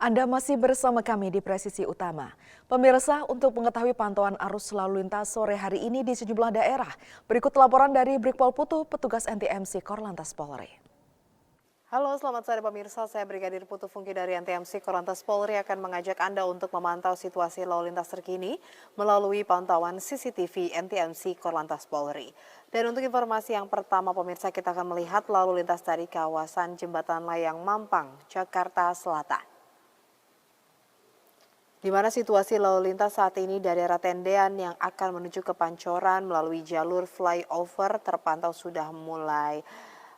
Anda masih bersama kami di Presisi Utama. Pemirsa, untuk mengetahui pantauan arus lalu lintas sore hari ini di sejumlah daerah, berikut laporan dari Brigpol Putu, petugas NTMC Korlantas Polri. Halo, selamat sore pemirsa. Saya Brigadir Putu Fungki dari NTMC Korlantas Polri akan mengajak Anda untuk memantau situasi lalu lintas terkini melalui pantauan CCTV NTMC Korlantas Polri. Dan untuk informasi yang pertama pemirsa, kita akan melihat lalu lintas dari kawasan Jembatan Layang Mampang, Jakarta Selatan. Di mana situasi lalu lintas saat ini dari arah Tendean yang akan menuju ke Pancoran melalui jalur flyover terpantau sudah mulai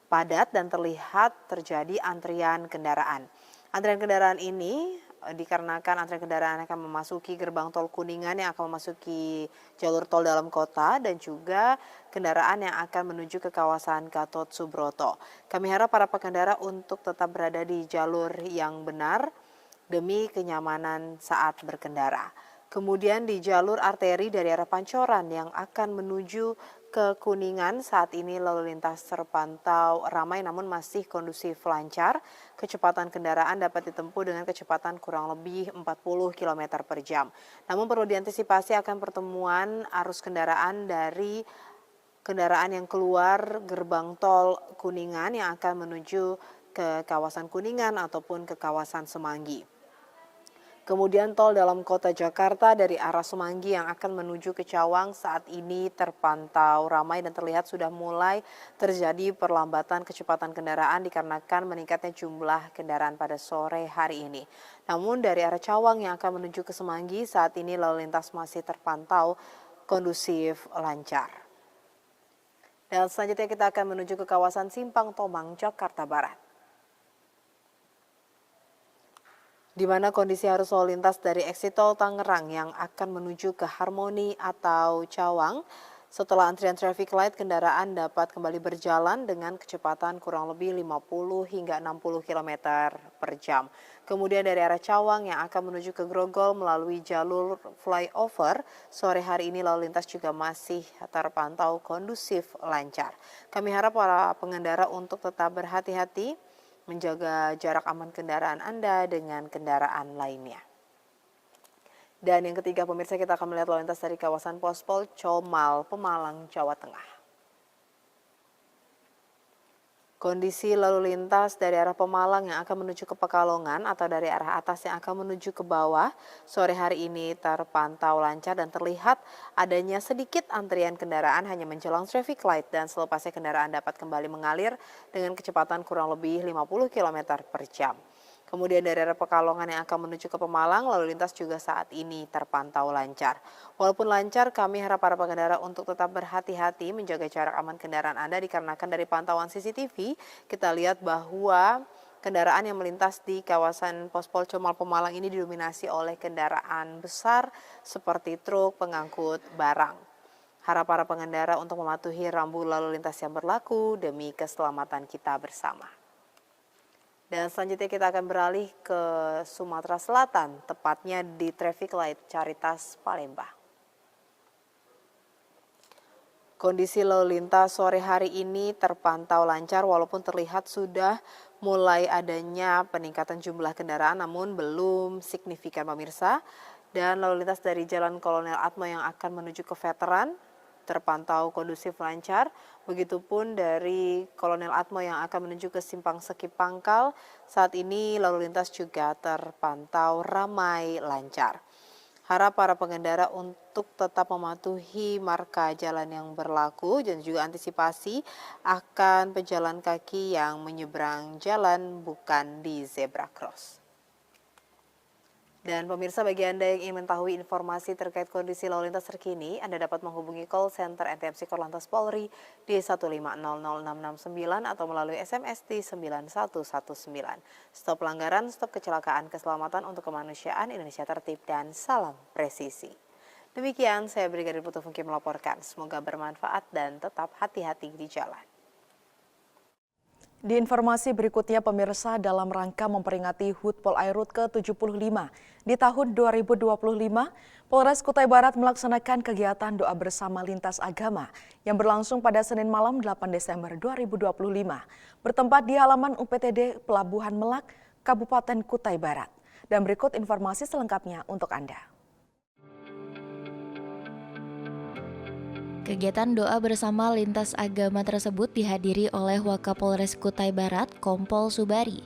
padat dan terlihat terjadi antrian kendaraan. Antrian kendaraan ini dikarenakan antrian kendaraan akan memasuki gerbang tol Kuningan yang akan memasuki jalur tol dalam kota dan juga kendaraan yang akan menuju ke kawasan Gatot Subroto. Kami harap para pengendara untuk tetap berada di jalur yang benar demi kenyamanan saat berkendara. Kemudian di jalur arteri dari arah Pancoran yang akan menuju ke Kuningan saat ini lalu lintas terpantau ramai namun masih kondusif lancar. Kecepatan kendaraan dapat ditempuh dengan kecepatan kurang lebih 40 km per jam. Namun perlu diantisipasi akan pertemuan arus kendaraan dari kendaraan yang keluar gerbang tol Kuningan yang akan menuju ke kawasan Kuningan ataupun ke kawasan Semanggi. Kemudian tol dalam kota Jakarta dari arah Semanggi yang akan menuju ke Cawang saat ini terpantau ramai dan terlihat sudah mulai terjadi perlambatan kecepatan kendaraan dikarenakan meningkatnya jumlah kendaraan pada sore hari ini. Namun dari arah Cawang yang akan menuju ke Semanggi saat ini lalu lintas masih terpantau kondusif lancar. Dan selanjutnya kita akan menuju ke kawasan Simpang Tomang, Jakarta Barat. Di mana kondisi arus lalu lintas dari exit tol Tangerang yang akan menuju ke Harmoni atau Cawang. Setelah antrian traffic light, kendaraan dapat kembali berjalan dengan kecepatan kurang lebih 50 hingga 60 km per jam. Kemudian dari arah Cawang yang akan menuju ke Grogol melalui jalur flyover, sore hari ini lalu lintas juga masih terpantau kondusif lancar. Kami harap para pengendara untuk tetap berhati-hati, menjaga jarak aman kendaraan Anda dengan kendaraan lainnya. Dan yang ketiga pemirsa, kita akan melihat lalu lintas dari kawasan Pospol Comal, Pemalang, Jawa Tengah. Kondisi lalu lintas dari arah Pemalang yang akan menuju ke Pekalongan atau dari arah atas yang akan menuju ke bawah sore hari ini terpantau lancar dan terlihat adanya sedikit antrian kendaraan hanya menjelang traffic light dan selepasnya kendaraan dapat kembali mengalir dengan kecepatan kurang lebih 50 km per jam. Kemudian dari arah Pekalongan yang akan menuju ke Pemalang, lalu lintas juga saat ini terpantau lancar. Walaupun lancar, kami harap para pengendara untuk tetap berhati-hati menjaga jarak aman kendaraan Anda dikarenakan dari pantauan CCTV, kita lihat bahwa kendaraan yang melintas di kawasan Pospol Comal Pemalang ini didominasi oleh kendaraan besar seperti truk pengangkut barang. Harap para pengendara untuk mematuhi rambu lalu lintas yang berlaku demi keselamatan kita bersama. Dan selanjutnya kita akan beralih ke Sumatera Selatan, tepatnya di traffic light Caritas Palembang. Kondisi lalu lintas sore hari ini terpantau lancar walaupun terlihat sudah mulai adanya peningkatan jumlah kendaraan namun belum signifikan pemirsa. Dan lalu lintas dari Jalan Kolonel Atmo yang akan menuju ke Veteran terpantau kondusif lancar, begitupun dari Kolonel Atmo yang akan menuju ke Simpang Seki Pangkal, saat ini lalu lintas juga terpantau ramai lancar. Harap para pengendara untuk tetap mematuhi marka jalan yang berlaku dan juga antisipasi akan pejalan kaki yang menyeberang jalan bukan di zebra cross. Dan pemirsa, bagi Anda yang ingin mengetahui informasi terkait kondisi lalu lintas terkini, Anda dapat menghubungi call center NTMC Korlantas Polri di 1500669 atau melalui SMS di 9119. Stop pelanggaran, stop kecelakaan, keselamatan untuk kemanusiaan, Indonesia tertib, dan salam presisi. Demikian, saya Brigadir Putu Fungki melaporkan. Semoga bermanfaat dan tetap hati-hati di jalan. Di informasi berikutnya pemirsa, dalam rangka memperingati HUT Polairut ke-75 di tahun 2025, Polres Kutai Barat melaksanakan kegiatan doa bersama lintas agama yang berlangsung pada Senin malam 8 Desember 2025 bertempat di halaman UPTD Pelabuhan Merak, Kabupaten Kutai Barat. Dan berikut informasi selengkapnya untuk Anda. Kegiatan doa bersama lintas agama tersebut dihadiri oleh Wakapolres Kutai Barat, Kompol Subari,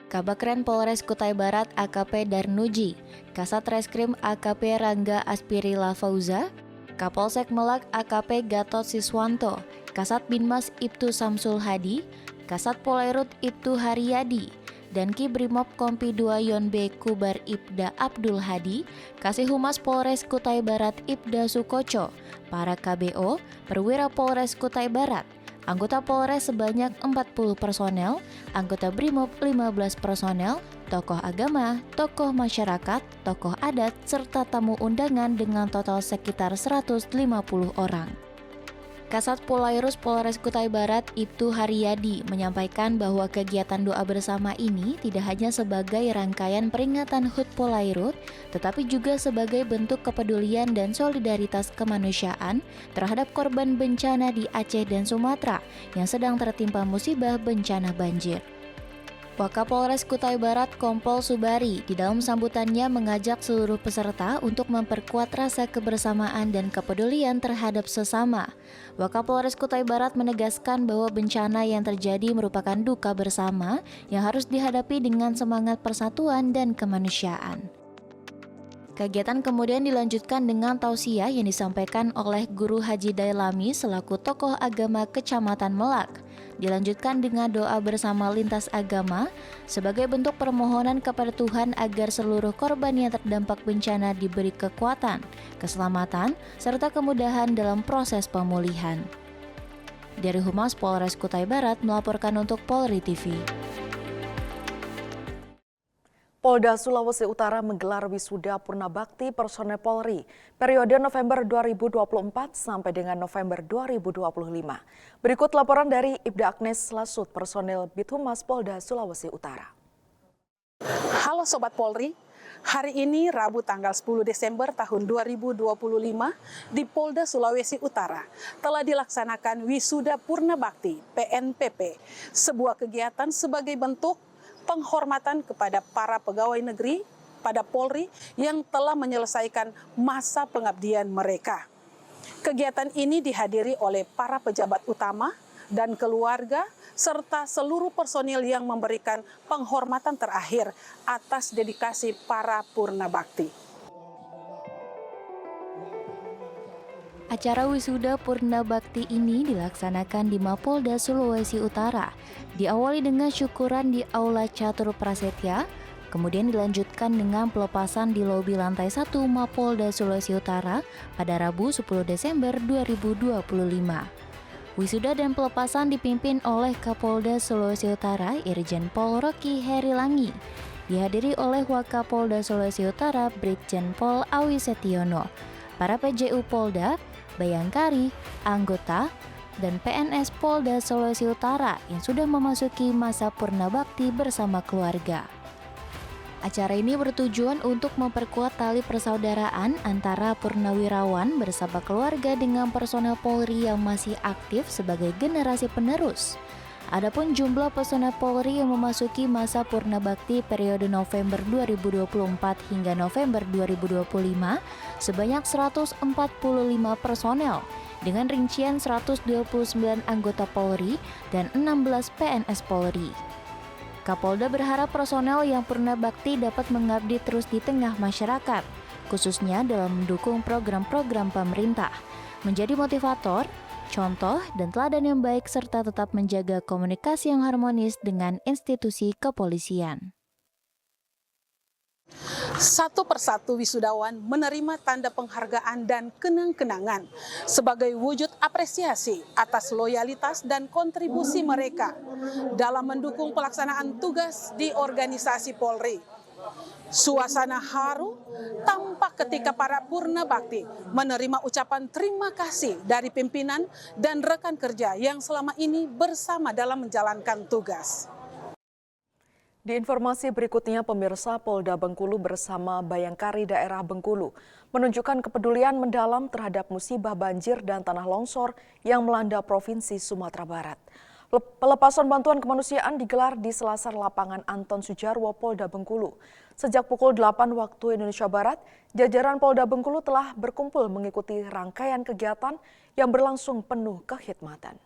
Kabakren Polres Kutai Barat AKP Darnuji, Kasat Reskrim AKP Rangga Aspirila Fauza, Kapolsek Melak AKP Gatot Siswanto, Kasat Binmas Ibtu Samsul Hadi, Kasat Polairut Ibtu Haryadi, dan Ki Brimob Kompi 2 Yon B Kubar Ibda Abdul Hadi, Kasih Humas Polres Kutai Barat Ibda Sukoco, para KBO, perwira Polres Kutai Barat, anggota Polres sebanyak 40 personel, anggota Brimob 15 personel, tokoh agama, tokoh masyarakat, tokoh adat, serta tamu undangan dengan total sekitar 150 orang. Kasat Polairus Polres Kutai Barat Ibtu Haryadi menyampaikan bahwa kegiatan doa bersama ini tidak hanya sebagai rangkaian peringatan HUT Polairut, tetapi juga sebagai bentuk kepedulian dan solidaritas kemanusiaan terhadap korban bencana di Aceh dan Sumatera yang sedang tertimpa musibah bencana banjir. Wakapolres Kutai Barat Kompol Subari di dalam sambutannya mengajak seluruh peserta untuk memperkuat rasa kebersamaan dan kepedulian terhadap sesama. Wakapolres Kutai Barat menegaskan bahwa bencana yang terjadi merupakan duka bersama yang harus dihadapi dengan semangat persatuan dan kemanusiaan. Kegiatan kemudian dilanjutkan dengan tausiah yang disampaikan oleh Guru Haji Dailami selaku tokoh agama Kecamatan Melak. Dilanjutkan dengan doa bersama lintas agama sebagai bentuk permohonan kepada Tuhan agar seluruh korban yang terdampak bencana diberi kekuatan, keselamatan, serta kemudahan dalam proses pemulihan. Dari Humas Polres Kutai Barat melaporkan untuk Polri TV. Polda Sulawesi Utara menggelar wisuda Purnabakti personel Polri periode November 2024 sampai dengan November 2025. Berikut laporan dari Ibda Agnes Lasut, personel Bithumas Polda Sulawesi Utara. Halo Sobat Polri, hari ini Rabu tanggal 10 Desember tahun 2025 di Polda Sulawesi Utara telah dilaksanakan wisuda Purnabakti PNPP, sebuah kegiatan sebagai bentuk penghormatan kepada para pegawai negeri pada Polri yang telah menyelesaikan masa pengabdian mereka. Kegiatan ini dihadiri oleh para pejabat utama dan keluarga serta seluruh personil yang memberikan penghormatan terakhir atas dedikasi para Purnabakti. Acara wisuda Purnabakti ini dilaksanakan di Mapolda Sulawesi Utara. Diawali dengan syukuran di Aula Catur Prasetya, kemudian dilanjutkan dengan pelepasan di lobi lantai 1 Mapolda Sulawesi Utara pada Rabu 10 Desember 2025. Wisuda dan pelepasan dipimpin oleh Kapolda Sulawesi Utara Irjen Pol Rocky Herilangi, dihadiri oleh Wakapolda Sulawesi Utara Brigjen Pol Awi Setiono, para PJU Polda, Bayangkari, anggota, dan PNS Polda Sulawesi Utara yang sudah memasuki masa Purnabakti bersama keluarga. Acara ini bertujuan untuk memperkuat tali persaudaraan antara purnawirawan bersama keluarga dengan personel Polri yang masih aktif sebagai generasi penerus. Adapun jumlah personel Polri yang memasuki masa Purnabakti periode November 2024 hingga November 2025 sebanyak 145 personel dengan rincian 129 anggota Polri dan 16 PNS Polri. Kapolda berharap personel yang Purnabakti dapat mengabdi terus di tengah masyarakat, khususnya dalam mendukung program-program pemerintah, menjadi motivator, contoh dan teladan yang baik serta tetap menjaga komunikasi yang harmonis dengan institusi kepolisian. Satu persatu wisudawan menerima tanda penghargaan dan kenang-kenangan sebagai wujud apresiasi atas loyalitas dan kontribusi mereka dalam mendukung pelaksanaan tugas di organisasi Polri. Suasana haru tampak ketika para Purnabakti menerima ucapan terima kasih dari pimpinan dan rekan kerja yang selama ini bersama dalam menjalankan tugas. Di informasi berikutnya, pemirsa, Polda Bengkulu bersama Bayangkari daerah Bengkulu menunjukkan kepedulian mendalam terhadap musibah banjir dan tanah longsor yang melanda Provinsi Sumatera Barat. Pelepasan bantuan kemanusiaan digelar di selasar lapangan Anton Sujarwo, Polda Bengkulu. Sejak pukul 8 waktu Indonesia Barat, jajaran Polda Bengkulu telah berkumpul mengikuti rangkaian kegiatan yang berlangsung penuh kekhidmatan.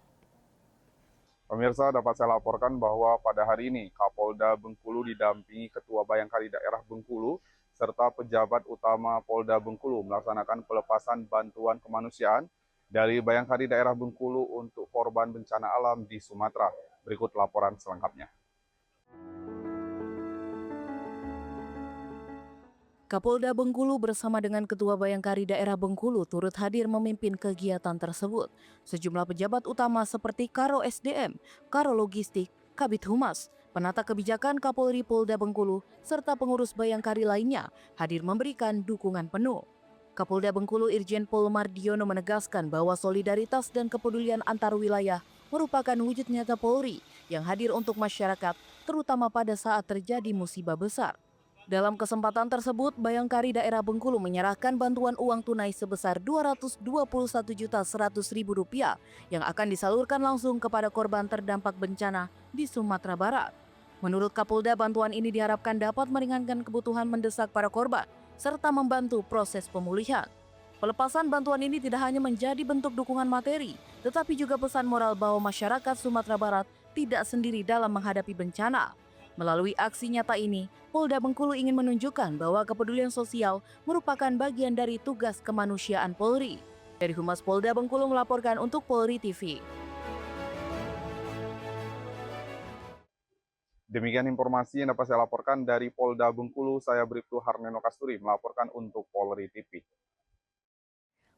Pemirsa, dapat saya laporkan bahwa pada hari ini Kapolda Bengkulu didampingi Ketua Bayangkari Daerah Bengkulu serta pejabat utama Polda Bengkulu melaksanakan pelepasan bantuan kemanusiaan dari Bayangkari Daerah Bengkulu untuk korban bencana alam di Sumatera. Berikut laporan selengkapnya. Kapolda Bengkulu bersama dengan Ketua Bayangkari Daerah Bengkulu turut hadir memimpin kegiatan tersebut. Sejumlah pejabat utama seperti Karo SDM, Karo Logistik, Kabid Humas, penata kebijakan Kapolri Polda Bengkulu, serta pengurus Bayangkari lainnya hadir memberikan dukungan penuh. Kapolda Bengkulu Irjen Pol Mardiono menegaskan bahwa solidaritas dan kepedulian antar wilayah merupakan wujud nyata Polri yang hadir untuk masyarakat, terutama pada saat terjadi musibah besar. Dalam kesempatan tersebut, Bayangkari Daerah Bengkulu menyerahkan bantuan uang tunai sebesar Rp221.100.000 yang akan disalurkan langsung kepada korban terdampak bencana di Sumatera Barat. Menurut Kapolda, bantuan ini diharapkan dapat meringankan kebutuhan mendesak para korban serta membantu proses pemulihan. Pelepasan bantuan ini tidak hanya menjadi bentuk dukungan materi, tetapi juga pesan moral bahwa masyarakat Sumatera Barat tidak sendiri dalam menghadapi bencana. Melalui aksi nyata ini, Polda Bengkulu ingin menunjukkan bahwa kepedulian sosial merupakan bagian dari tugas kemanusiaan Polri. Dari Humas Polda Bengkulu melaporkan untuk Polri TV. Demikian informasi yang dapat saya laporkan dari Polda Bengkulu. Saya Bribtu Harneno Kasturi melaporkan untuk Polri TV.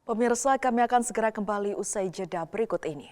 Pemirsa, kami akan segera kembali usai jeda berikut ini.